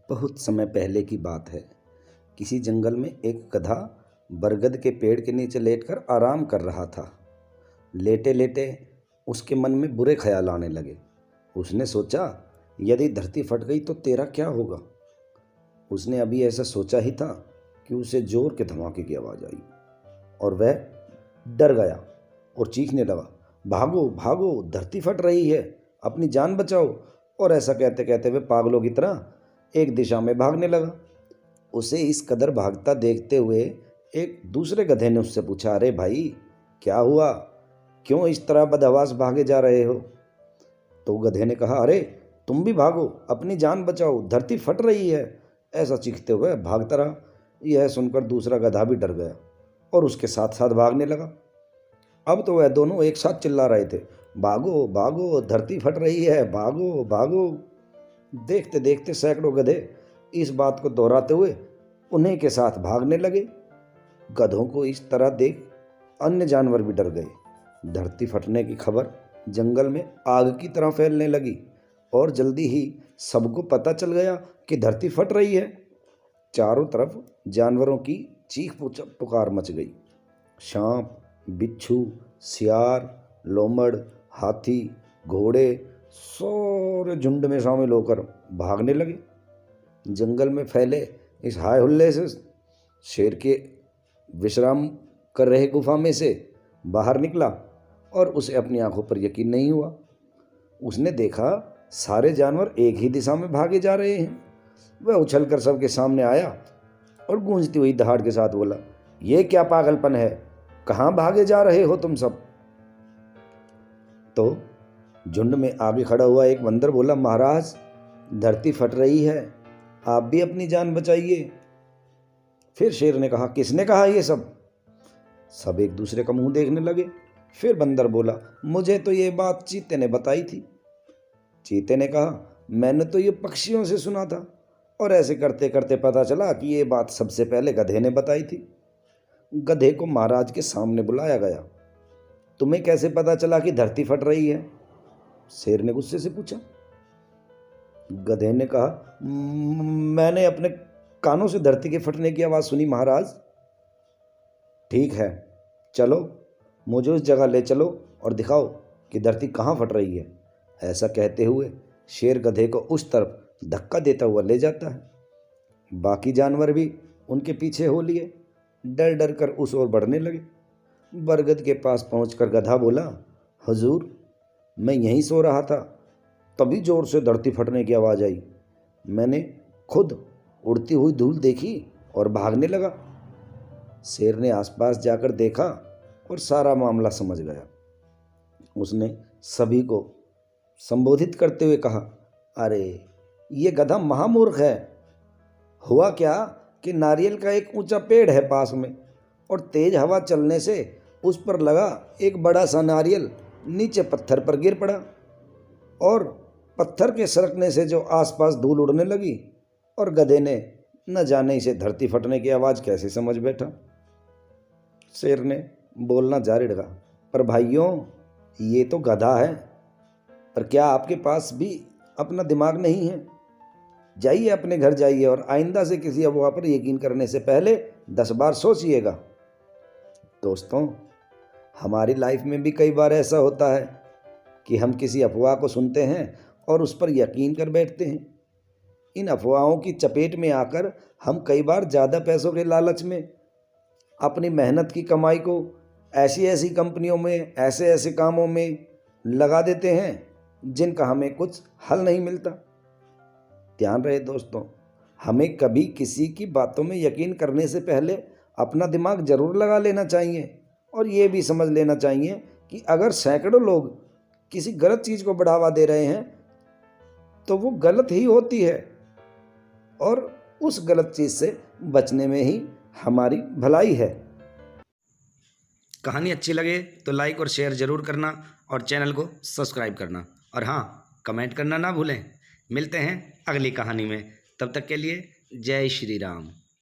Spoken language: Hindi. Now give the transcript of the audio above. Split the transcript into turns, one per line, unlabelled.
बहुत समय पहले की बात है। किसी जंगल में एक गधा बरगद के पेड़ के नीचे लेटकर आराम कर रहा था। लेटे लेटे उसके मन में बुरे ख्याल आने लगे। उसने सोचा, यदि धरती फट गई तो तेरा क्या होगा। उसने अभी ऐसा सोचा ही था कि उसे जोर के धमाके की आवाज़ आई और वह डर गया और चीखने लगा, भागो भागो, धरती फट रही है, अपनी जान बचाओ। और ऐसा कहते कहते वह पागलों की तरह एक दिशा में भागने लगा। उसे इस कदर भागता देखते हुए एक दूसरे गधे ने उससे पूछा, अरे भाई, क्या हुआ, क्यों इस तरह बदहवास भागे जा रहे हो। तो गधे ने कहा, अरे तुम भी भागो, अपनी जान बचाओ, धरती फट रही है। ऐसा चीखते हुए भागता रहा। यह सुनकर दूसरा गधा भी डर गया और उसके साथ साथ भागने लगा। अब तो वह दोनों एक साथ चिल्ला रहे थे, भागो भागो, धरती फट रही है, भागो भागो। देखते देखते सैकड़ों गधे इस बात को दोहराते हुए उन्हीं के साथ भागने लगे। गधों को इस तरह देख अन्य जानवर भी डर गए। धरती फटने की खबर जंगल में आग की तरह फैलने लगी और जल्दी ही सबको पता चल गया कि धरती फट रही है। चारों तरफ जानवरों की चीख पुकार मच गई। सांप, बिच्छू, सियार, लोमड़, हाथी, घोड़े सारे झुंड में शामिल होकर भागने लगे। जंगल में फैले इस हाय हुल्ले से शेर के विश्राम कर रहे गुफा में से बाहर निकला और उसे अपनी आंखों पर यकीन नहीं हुआ। उसने देखा सारे जानवर एक ही दिशा में भागे जा रहे हैं। वह उछलकर सबके सामने आया और गूंजती हुई दहाड़ के साथ बोला, ये क्या पागलपन है, कहाँ भागे जा रहे हो तुम सब। तो झुंड में आगे खड़ा हुआ एक बंदर बोला, महाराज, धरती फट रही है, आप भी अपनी जान बचाइए। फिर शेर ने कहा, किसने कहा ये सब। सब एक दूसरे का मुंह देखने लगे। फिर बंदर बोला, मुझे तो ये बात चीते ने बताई थी। चीते ने कहा, मैंने तो ये पक्षियों से सुना था और ऐसे करते करते पता चला कि ये बात सबसे पहले गधे ने बताई थी। गधे को महाराज के सामने बुलाया गया। तुम्हें कैसे पता चला कि धरती फट रही है, शेर ने गुस्से से पूछा। गधे ने कहा, मैंने अपने कानों से धरती के फटने की आवाज़ सुनी महाराज। ठीक है, चलो मुझे उस जगह ले चलो और दिखाओ कि धरती कहाँ फट रही है। ऐसा कहते हुए शेर गधे को उस तरफ धक्का देता हुआ ले जाता है। बाकी जानवर भी उनके पीछे हो लिए, डर डर कर उस ओर बढ़ने लगे। बरगद के पास पहुंचकर गधा बोला, हुजूर, मैं यहीं सो रहा था, तभी जोर से धरती फटने की आवाज़ आई। मैंने खुद उड़ती हुई धूल देखी और भागने लगा। शेर ने आसपास जाकर देखा और सारा मामला समझ गया। उसने सभी को संबोधित करते हुए कहा, अरे ये गधा महामूर्ख है। हुआ क्या कि नारियल का एक ऊंचा पेड़ है पास में और तेज हवा चलने से उस पर लगा एक बड़ा सा नारियल नीचे पत्थर पर गिर पड़ा और पत्थर के सरकने से जो आसपास धूल उड़ने लगी और गधे ने न जाने इसे धरती फटने की आवाज़ कैसे समझ बैठा। शेर ने बोलना जारी रखा, पर भाइयों, ये तो गधा है, पर क्या आपके पास भी अपना दिमाग नहीं है। जाइए अपने घर जाइए और आइंदा से किसी अफवाह पर यकीन करने से पहले 10 बार सोचिएगा। दोस्तों, हमारी लाइफ में भी कई बार ऐसा होता है कि हम किसी अफवाह को सुनते हैं और उस पर यकीन कर बैठते हैं। इन अफवाहों की चपेट में आकर हम कई बार ज़्यादा पैसों के लालच में अपनी मेहनत की कमाई को ऐसी ऐसी कंपनियों में, ऐसे ऐसे कामों में लगा देते हैं जिनका हमें कुछ हल नहीं मिलता। ध्यान रहे दोस्तों, हमें कभी किसी की बातों में यकीन करने से पहले अपना दिमाग जरूर लगा लेना चाहिए और ये भी समझ लेना चाहिए कि अगर सैकड़ों लोग किसी गलत चीज़ को बढ़ावा दे रहे हैं तो वो गलत ही होती है और उस गलत चीज़ से बचने में ही हमारी भलाई है।
कहानी अच्छी लगे तो लाइक और शेयर ज़रूर करना और चैनल को सब्सक्राइब करना, और हाँ, कमेंट करना ना भूलें। मिलते हैं अगली कहानी में, तब तक के लिए जय श्री राम।